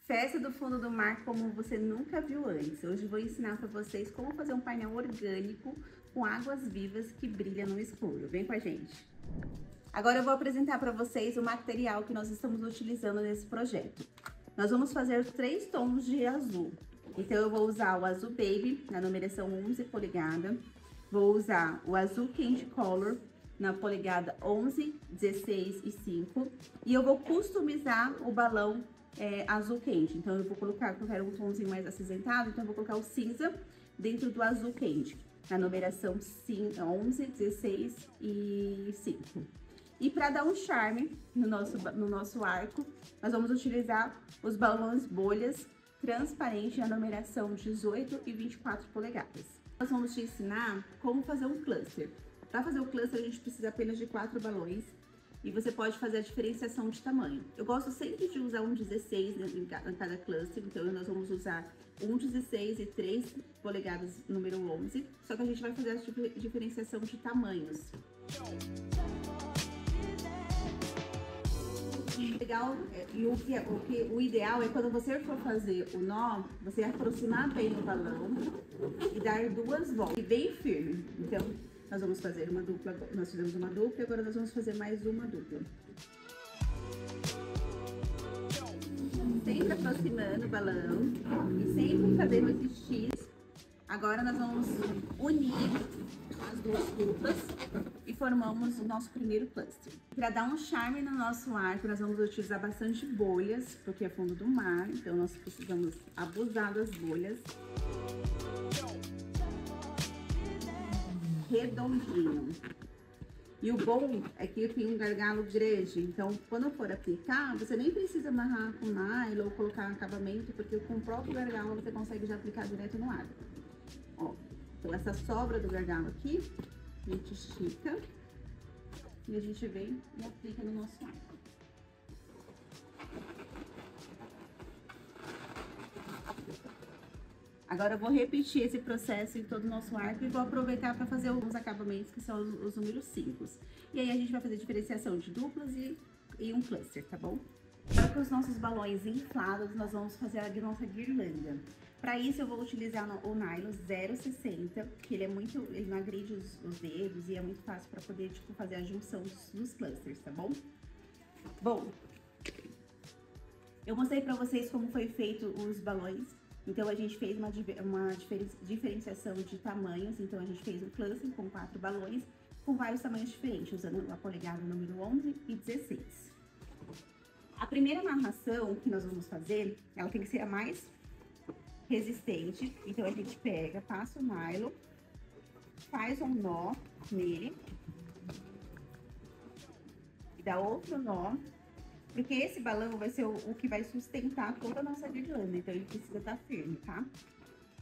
Festa do fundo do mar como você nunca viu antes. Hoje eu vou ensinar para vocês como fazer um painel orgânico com águas vivas que brilham no escuro. Vem com a gente! Agora eu vou apresentar para vocês o material que nós estamos utilizando nesse projeto. Nós vamos fazer 3 tons de azul. Então eu vou usar o azul baby na numeração 11 polegada. Vou usar o azul candy color na polegada 11, 16 e 5. E eu vou customizar o balão azul quente. Então eu vou colocar, eu quero um tomzinho mais acinzentado, então eu vou colocar o cinza dentro do azul quente, na numeração 11, 16 e 5. E para dar um charme no nosso arco, nós vamos utilizar os balões bolhas transparentes na numeração 18 e 24 polegadas. Nós vamos te ensinar como fazer um cluster. Para fazer o cluster, a gente precisa apenas de 4 balões. E você pode fazer a diferenciação de tamanho. Eu gosto sempre de usar um 16 em cada cluster, então nós vamos usar um 16 e 3 polegadas número 11, só que a gente vai fazer a diferenciação de tamanhos. O ideal é quando você for fazer o nó, você aproximar bem o balão e dar 2 voltas, bem firme. Então, nós vamos fazer uma dupla, nós fizemos uma dupla e agora nós vamos fazer mais uma dupla. Sempre aproximando o balão e sempre fazendo esse X. Agora nós vamos unir as 2 duplas e formamos o nosso primeiro cluster. Para dar um charme no nosso arco, nós vamos utilizar bastante bolhas, porque é fundo do mar, então nós precisamos abusar das bolhas. Redondinho. E o bom é que eu tenho um gargalo grande, então quando eu for aplicar, você nem precisa amarrar com nylon ou colocar acabamento, porque com o próprio gargalo você consegue já aplicar direto no arco. Ó, então essa sobra do gargalo aqui, a gente estica e a gente vem e aplica no nosso arco. Agora eu vou repetir esse processo em todo o nosso arco e vou aproveitar para fazer alguns acabamentos que são os números 5. E aí a gente vai fazer diferenciação de duplas e um cluster, tá bom? Agora com os nossos balões inflados, nós vamos fazer a nossa guirlanda. Para isso eu vou utilizar o nylon 0,60, que ele não agride os dedos e é muito fácil para poder fazer a junção dos clusters, tá bom? Bom, eu mostrei para vocês como foi feito os balões. Então, a gente fez uma diferenciação de tamanhos. Então, a gente fez um cluster com 4 balões, com vários tamanhos diferentes, usando a polegada número 11 e 16. A primeira amarração que nós vamos fazer, ela tem que ser a mais resistente. Então, a gente pega, passa o nylon, faz um nó nele, e dá outro nó. Porque esse balão vai ser o que vai sustentar toda a nossa guirlanda, então ele precisa estar firme, tá?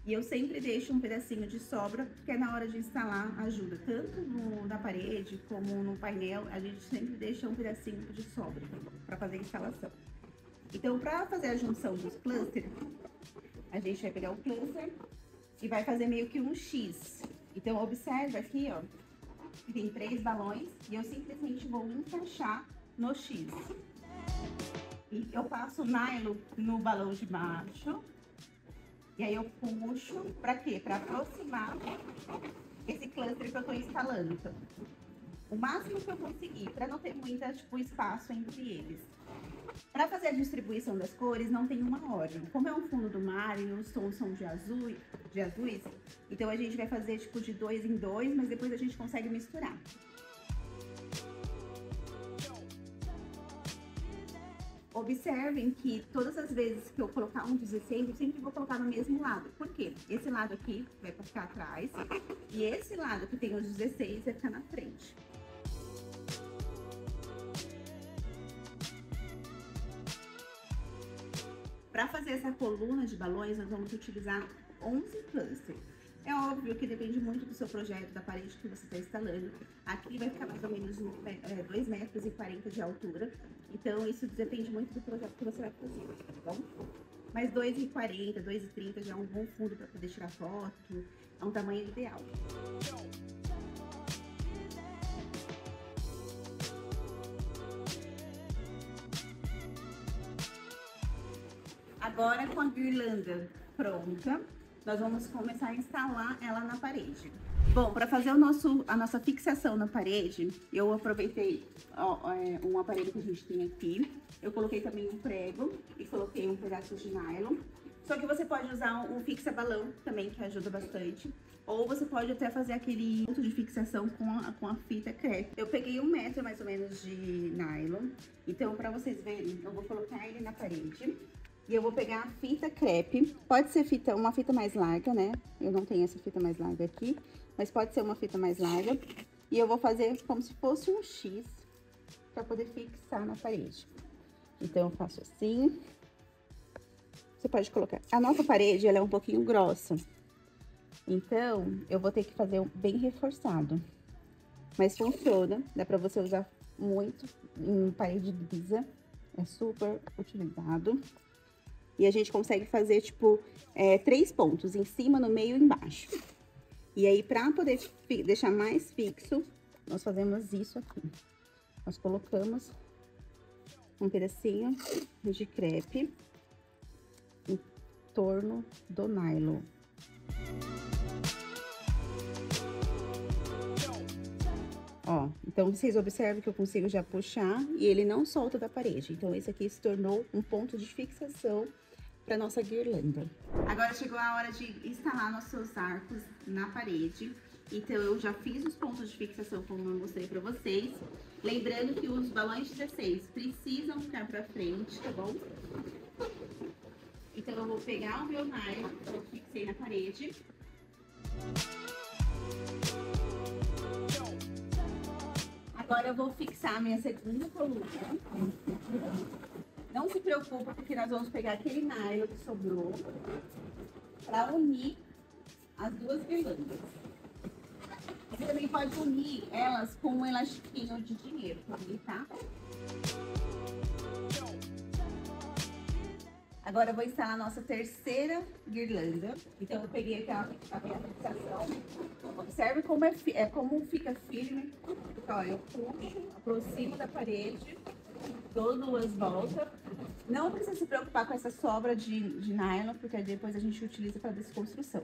E eu sempre deixo um pedacinho de sobra, porque na hora de instalar ajuda, tanto na parede como no painel, a gente sempre deixa um pedacinho de sobra para fazer a instalação. Então, para fazer a junção dos clusters, a gente vai pegar o cluster e vai fazer meio que um X. Então, observa aqui, ó, que tem 3 balões e eu simplesmente vou encaixar no X. E eu passo o nylon no balão de baixo. E aí eu puxo, pra quê? Pra aproximar esse cluster que eu tô instalando. Então, o máximo que eu conseguir, pra não ter muito espaço entre eles. Pra fazer a distribuição das cores, não tem uma ordem. Como é um fundo do mar e os tons são de azuis, então a gente vai fazer de 2 em 2, mas depois a gente consegue misturar. Observem que todas as vezes que eu colocar um 16, eu sempre vou colocar no mesmo lado. Por quê? Esse lado aqui vai ficar atrás e esse lado que tem os 16 vai ficar na frente. Para fazer essa coluna de balões, nós vamos utilizar 11 clusters. É óbvio que depende muito do seu projeto, da parede que você está instalando. Aqui vai ficar mais ou menos 2,40 metros de altura. Então, isso depende muito do projeto que você vai fazer, tá bom? Mas 2,40, 2,30 já é um bom fundo para poder tirar foto. É um tamanho ideal. Agora, com a guirlanda pronta, nós vamos começar a instalar ela na parede. Bom, para fazer a nossa fixação na parede, eu aproveitei um aparelho que a gente tem aqui. Eu coloquei também um prego e coloquei um pedaço de nylon. Só que você pode usar um fixa-balão também, que ajuda bastante. Ou você pode até fazer aquele ponto de fixação com a fita crepe. Eu peguei 1 metro mais ou menos de nylon. Então, para vocês verem, eu vou colocar ele na parede. E eu vou pegar a fita crepe. Pode ser uma fita mais larga, né? Eu não tenho essa fita mais larga aqui, mas pode ser uma fita mais larga. E eu vou fazer como se fosse um X para poder fixar na parede. Então, eu faço assim. Você pode colocar. A nossa parede, ela é um pouquinho grossa. Então, eu vou ter que fazer bem reforçado. Mas funciona, dá pra você usar muito em parede lisa. É super utilizado. E a gente consegue fazer, tipo, 3 pontos, em cima, no meio e embaixo. E aí, pra poder deixar mais fixo, nós fazemos isso aqui. Nós colocamos um pedacinho de crepe em torno do nylon. Ó, então vocês observam que eu consigo já puxar e ele não solta da parede. Então, esse aqui se tornou um ponto de fixação para nossa guirlanda. Agora chegou a hora de instalar nossos arcos na parede. Então, eu já fiz os pontos de fixação como eu mostrei para vocês. Lembrando que os balões de 16 precisam ficar para frente, tá bom? Então, eu vou pegar o meu nylon que eu fixei na parede. Agora eu vou fixar a minha segunda coluna. Não se preocupa, porque nós vamos pegar aquele nylon que sobrou para unir as duas guirlandas. Você também pode unir elas com um elastiquinho de dinheiro também, tá? Agora eu vou instalar a nossa terceira guirlanda. Então eu peguei aqui a minha fixação. Observe como fica firme. Então, eu puxo, aproximo da parede, dou 2 voltas. Não precisa se preocupar com essa sobra de nylon, porque depois a gente utiliza para desconstrução.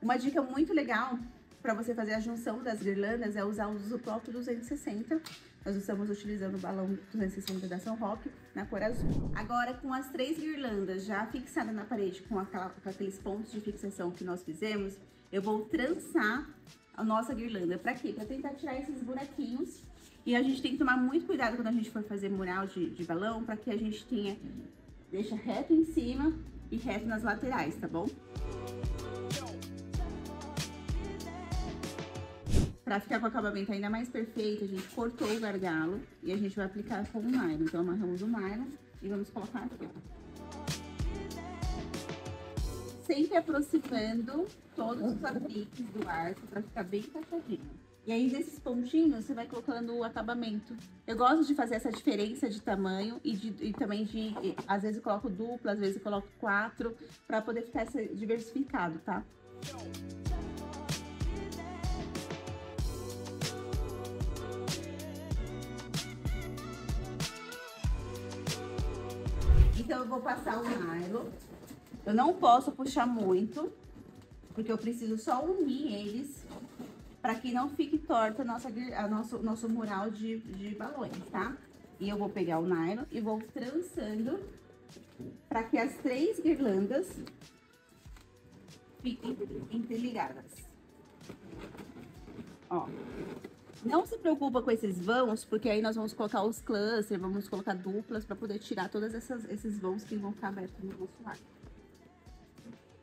Uma dica muito legal para você fazer a junção das guirlandas é usar o isopropílo 260. Nós estamos utilizando o balão 260 da São Roque na cor azul. Agora, com as 3 guirlandas já fixadas na parede, com aqueles pontos de fixação que nós fizemos, eu vou trançar a nossa guirlanda. Para quê? Para tentar tirar esses buraquinhos. E a gente tem que tomar muito cuidado quando a gente for fazer mural de balão, para que a gente deixa reto em cima e reto nas laterais, tá bom? Para ficar com o acabamento ainda mais perfeito, a gente cortou o gargalo e a gente vai aplicar com o nylon. Então, amarramos o nylon e vamos colocar aqui, ó. Sempre aproximando todos os apliques do arco para ficar bem encaixadinho. E aí, nesses pontinhos, você vai colocando o acabamento. Eu gosto de fazer essa diferença de tamanho e também às vezes eu coloco dupla, às vezes eu coloco 4, para poder ficar diversificado, tá? Então, eu vou passar o nylon. Eu não posso puxar muito, porque eu preciso só unir eles para que não fique torta nosso mural de balões, tá? E eu vou pegar o nylon e vou trançando para que as 3 guirlandas fiquem interligadas. Ó. Não se preocupa com esses vãos, porque aí nós vamos colocar os clusters, vamos colocar duplas para poder tirar todos esses vãos que vão ficar abertos no nosso arco.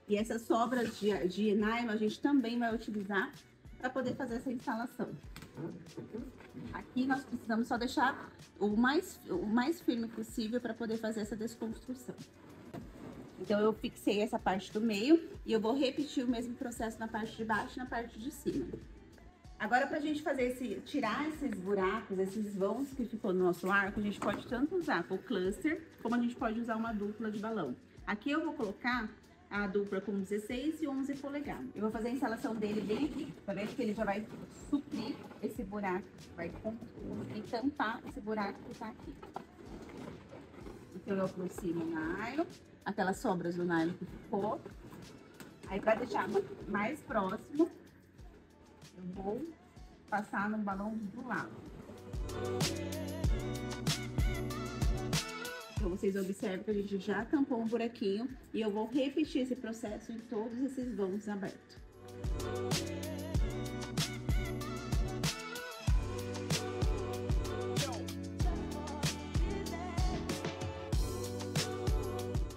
E essa sobra de nylon a gente também vai utilizar para poder fazer essa instalação. Aqui nós precisamos só deixar o mais firme possível para poder fazer essa desconstrução. Então, eu fixei essa parte do meio e eu vou repetir o mesmo processo na parte de baixo e na parte de cima. Agora, pra gente tirar esses buracos, esses vãos que ficou no nosso arco, a gente pode tanto usar o cluster, como a gente pode usar uma dupla de balão. Aqui eu vou colocar a dupla com 16 e 11 polegadas. Eu vou fazer a instalação dele bem aqui, tá vendo que ele já vai suprir esse buraco, vai tampar esse buraco que tá aqui. Então, eu aproximo o nylon aquelas sobras do nylon que ficou. Aí, para deixar mais próximo, eu vou passar no balão do lado. Então, vocês observam que a gente já tampou um buraquinho e eu vou repetir esse processo em todos esses vãos abertos.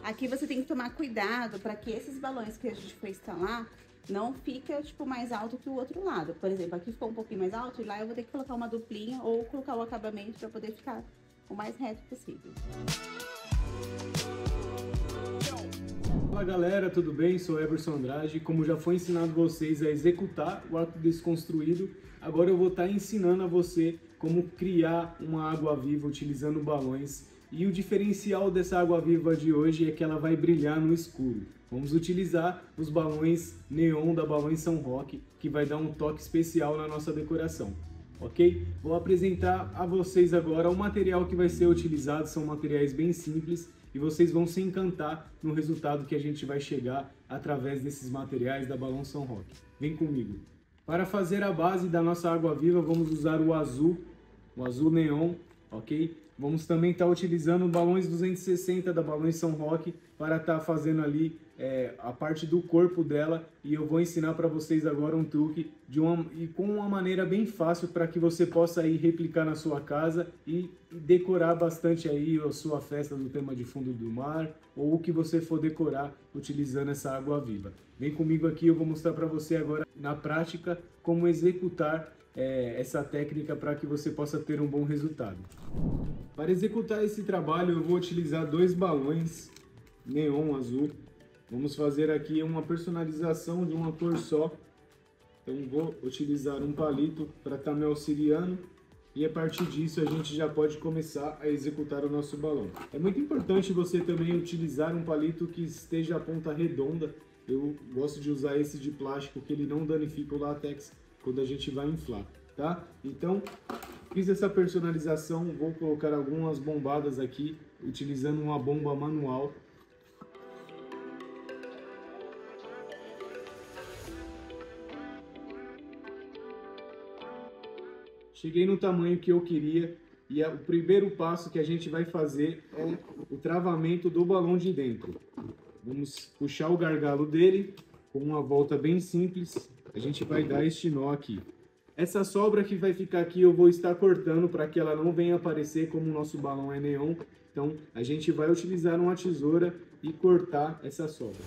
Aqui você tem que tomar cuidado para que esses balões que a gente for instalar não fica, tipo, mais alto que o outro lado. Por exemplo, aqui ficou um pouquinho mais alto e lá eu vou ter que colocar uma duplinha ou colocar o acabamento para poder ficar o mais reto possível. Fala galera, tudo bem? Sou Everson Andrade. Como já foi ensinado vocês a executar o arco desconstruído, agora eu vou estar ensinando a você como criar uma água viva utilizando balões. E o diferencial dessa água viva de hoje é que ela vai brilhar no escuro. Vamos utilizar os balões neon da Balões São Roque, que vai dar um toque especial na nossa decoração, ok? Vou apresentar a vocês agora o material que vai ser utilizado, são materiais bem simples e vocês vão se encantar no resultado que a gente vai chegar através desses materiais da Balões São Roque. Vem comigo! Para fazer a base da nossa água viva, vamos usar o azul neon, ok? Vamos também estar utilizando balões 260 da Balões São Roque para estar fazendo ali a parte do corpo dela, e eu vou ensinar para vocês agora um truque com uma maneira bem fácil para que você possa aí replicar na sua casa e decorar bastante aí a sua festa do tema de fundo do mar ou o que você for decorar utilizando essa água viva. Vem comigo aqui, eu vou mostrar para você agora na prática como executar essa técnica para que você possa ter um bom resultado. Para executar esse trabalho eu vou utilizar 2 balões neon azul. Vamos fazer aqui uma personalização de uma cor só. Então vou utilizar um palito para estar me auxiliando e a partir disso a gente já pode começar a executar o nosso balão. É muito importante você também utilizar um palito que esteja a ponta redonda. Eu gosto de usar esse de plástico que ele não danifica o látex quando a gente vai inflar, tá? Então, fiz essa personalização, vou colocar algumas bombadas aqui, utilizando uma bomba manual. Cheguei no tamanho que eu queria e o primeiro passo que a gente vai fazer é o travamento do balão de dentro. Vamos puxar o gargalo dele com uma volta bem simples. A gente vai dar este nó aqui. Essa sobra que vai ficar aqui eu vou estar cortando para que ela não venha aparecer como o nosso balão é neon. Então a gente vai utilizar uma tesoura e cortar essa sobra.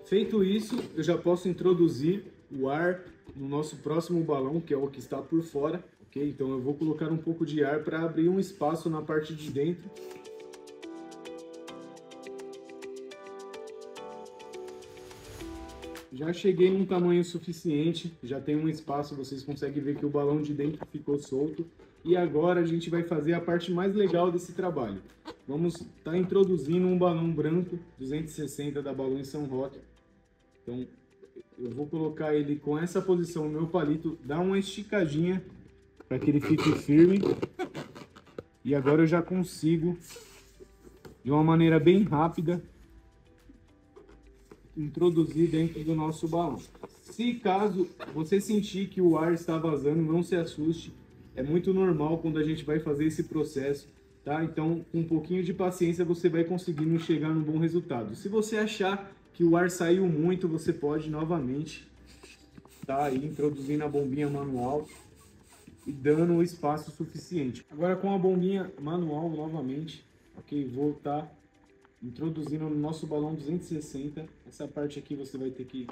Feito isso, eu já posso introduzir o ar no nosso próximo balão, que é o que está por fora, ok? Então eu vou colocar um pouco de ar para abrir um espaço na parte de dentro. Já cheguei num tamanho suficiente, já tem um espaço, vocês conseguem ver que o balão de dentro ficou solto. E agora a gente vai fazer a parte mais legal desse trabalho. Vamos estar introduzindo um balão branco 260 da Balões São Roque. Então eu vou colocar ele com essa posição no meu palito, dar uma esticadinha para que ele fique firme. E agora eu já consigo, de uma maneira bem rápida, introduzir dentro do nosso balão. Se caso você sentir que o ar está vazando, não se assuste. É muito normal quando a gente vai fazer esse processo, tá? Então, com um pouquinho de paciência, você vai conseguindo chegar num bom resultado. Se você achar que o ar saiu muito, você pode novamente tá aí introduzindo a bombinha manual e dando o espaço suficiente. Agora com a bombinha manual novamente, ok? Vou estar introduzindo no nosso balão 260. Essa parte aqui você vai ter que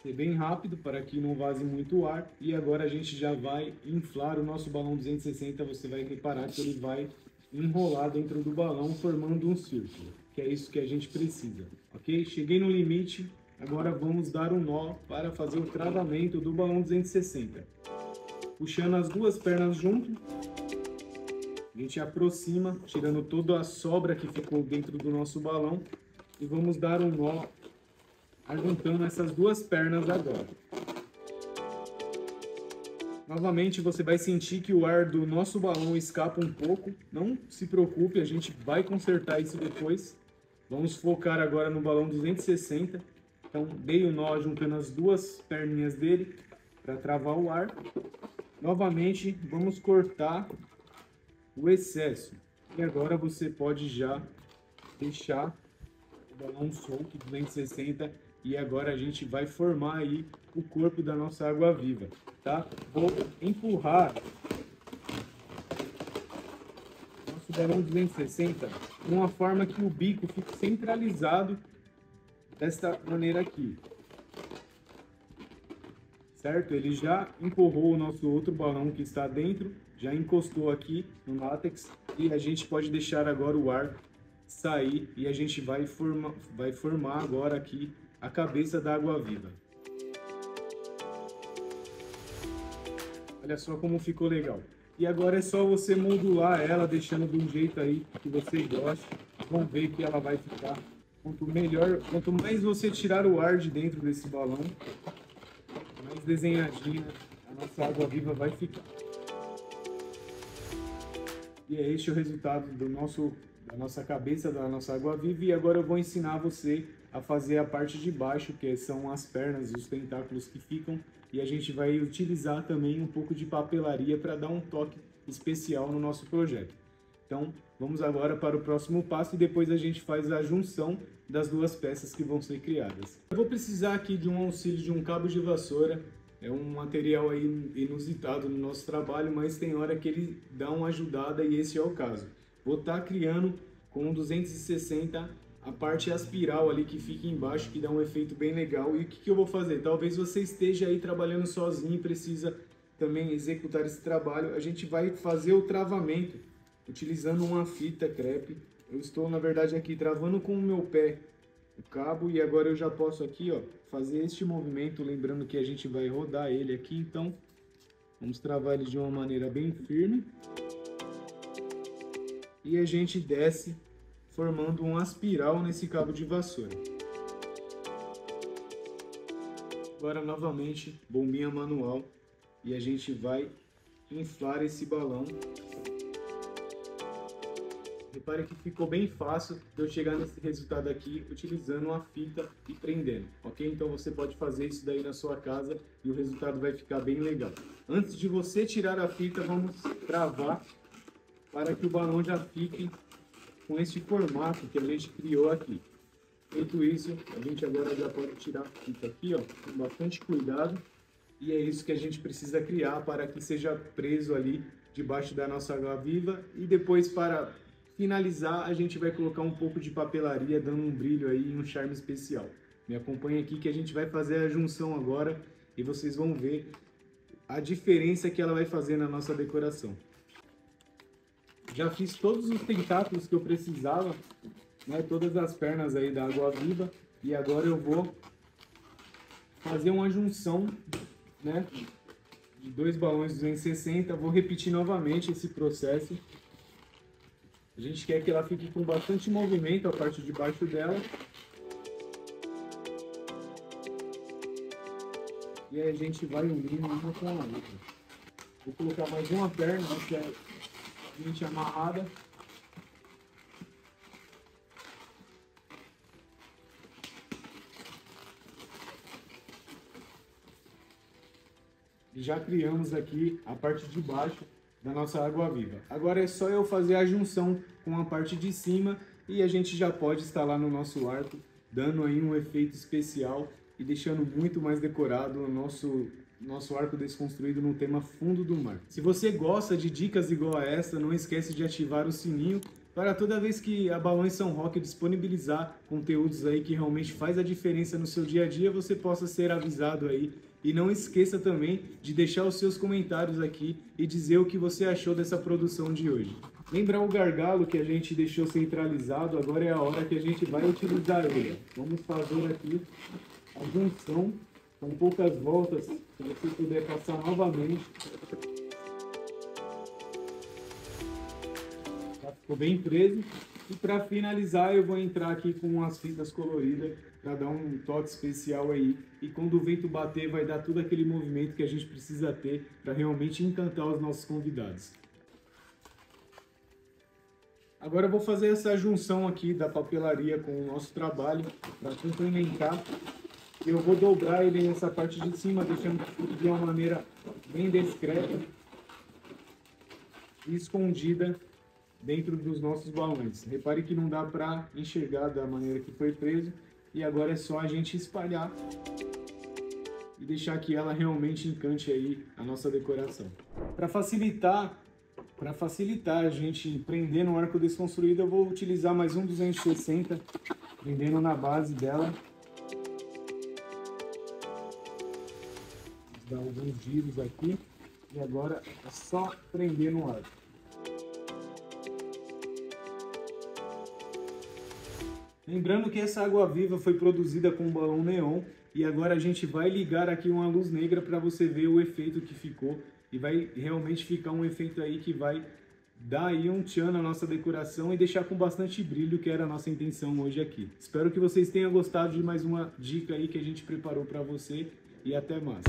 ser bem rápido para que não vaze muito ar. E agora a gente já vai inflar o nosso balão 260. Você vai reparar que ele vai enrolar dentro do balão formando um círculo, que é isso que a gente precisa, ok? Cheguei no limite, agora vamos dar um nó para fazer o travamento do balão 260. Puxando as duas pernas junto, a gente aproxima, tirando toda a sobra que ficou dentro do nosso balão e vamos dar um nó juntando essas duas pernas agora. Novamente você vai sentir que o ar do nosso balão escapa um pouco. Não se preocupe, a gente vai consertar isso depois. Vamos focar agora no balão 260. Então dei o nó juntando as duas perninhas dele para travar o ar. Novamente vamos cortar o excesso. E agora você pode já deixar o balão solto 260 e agora a gente vai formar aí o corpo da nossa água-viva, tá? Vou empurrar nosso balão 260 de uma forma que o bico fique centralizado desta maneira aqui. Certo? Ele já empurrou o nosso outro balão que está dentro, já encostou aqui no látex e a gente pode deixar agora o ar sair e a gente vai formar agora aqui a cabeça da água-viva. Olha só como ficou legal. E agora é só você modular ela, deixando de um jeito aí que você gosta. Vamos ver que ela vai ficar. Quanto mais você tirar o ar de dentro desse balão, mais desenhadinha a nossa água-viva vai ficar. E é este o resultado da nossa cabeça, da nossa água-viva. E agora eu vou ensinar você a fazer a parte de baixo, que são as pernas e os tentáculos que ficam. E a gente vai utilizar também um pouco de papelaria para dar um toque especial no nosso projeto. Então, vamos agora para o próximo passo e depois a gente faz a junção das duas peças que vão ser criadas. Eu vou precisar aqui de um auxílio de um cabo de vassoura. É um material aí inusitado no nosso trabalho, mas tem hora que ele dá uma ajudada e esse é o caso. Vou estar criando com 260 a parte aspiral ali que fica embaixo, que dá um efeito bem legal. E o que eu vou fazer? Talvez você esteja aí trabalhando sozinho e precisa também executar esse trabalho. A gente vai fazer o travamento utilizando uma fita crepe. Eu estou, na verdade, aqui travando com o meu pé o cabo e agora eu já posso aqui, ó, fazer este movimento, lembrando que a gente vai rodar ele aqui, então vamos travar ele de uma maneira bem firme e a gente desce formando uma espiral nesse cabo de vassoura. Agora novamente bombinha manual e a gente vai inflar esse balão. Repare que ficou bem fácil de eu chegar nesse resultado aqui utilizando uma fita e prendendo, ok? Então você pode fazer isso daí na sua casa e o resultado vai ficar bem legal. Antes de você tirar a fita, vamos travar para que o balão já fique com esse formato que a gente criou aqui. Feito isso, a gente agora já pode tirar a fita aqui, ó, com bastante cuidado. E é isso que a gente precisa criar para que seja preso ali debaixo da nossa água-viva e depois para finalizar, a gente vai colocar um pouco de papelaria, dando um brilho aí e um charme especial. Me acompanha aqui que a gente vai fazer a junção agora e vocês vão ver a diferença que ela vai fazer na nossa decoração. Já fiz todos os tentáculos que eu precisava, né, todas as pernas aí da água-viva e agora eu vou fazer uma junção, né, de dois balões 260. Vou repetir novamente esse processo. A gente quer que ela fique com bastante movimento a parte de baixo dela. E aí a gente vai unindo uma com a outra. Vou colocar mais uma perna, que é a gente amarrada. E já criamos aqui a parte de baixo da nossa água-viva. Agora é só eu fazer a junção com a parte de cima e a gente já pode instalar no nosso arco, dando aí um efeito especial e deixando muito mais decorado o nosso arco desconstruído no tema fundo do mar. Se você gosta de dicas igual a essa, não esquece de ativar o sininho para toda vez que a Balões São Roque disponibilizar conteúdos aí que realmente faz a diferença no seu dia a dia, você possa ser avisado aí. E não esqueça também de deixar os seus comentários aqui e dizer o que você achou dessa produção de hoje. Lembrar o gargalo que a gente deixou centralizado, agora é a hora que a gente vai utilizar ele. Vamos fazer aqui a junção com poucas voltas, se você puder passar novamente. Já ficou bem preso. E para finalizar eu vou entrar aqui com as fitas coloridas para dar um toque especial aí. E quando o vento bater, vai dar todo aquele movimento que a gente precisa ter para realmente encantar os nossos convidados. Agora eu vou fazer essa junção aqui da papelaria com o nosso trabalho para complementar. Eu vou dobrar ele nessa parte de cima, deixando tudo de uma maneira bem discreta e escondida dentro dos nossos balões. Repare que não dá para enxergar da maneira que foi preso, e agora é só a gente espalhar e deixar que ela realmente encante aí a nossa decoração. Para facilitar a gente prender no arco desconstruído, eu vou utilizar mais um 260, prendendo na base dela. Vou dar alguns giros aqui e agora é só prender no arco. Lembrando que essa água viva foi produzida com balão neon e agora a gente vai ligar aqui uma luz negra para você ver o efeito que ficou, e vai realmente ficar um efeito aí que vai dar aí um tchan na nossa decoração e deixar com bastante brilho, que era a nossa intenção hoje aqui. Espero que vocês tenham gostado de mais uma dica aí que a gente preparou para você, e até mais.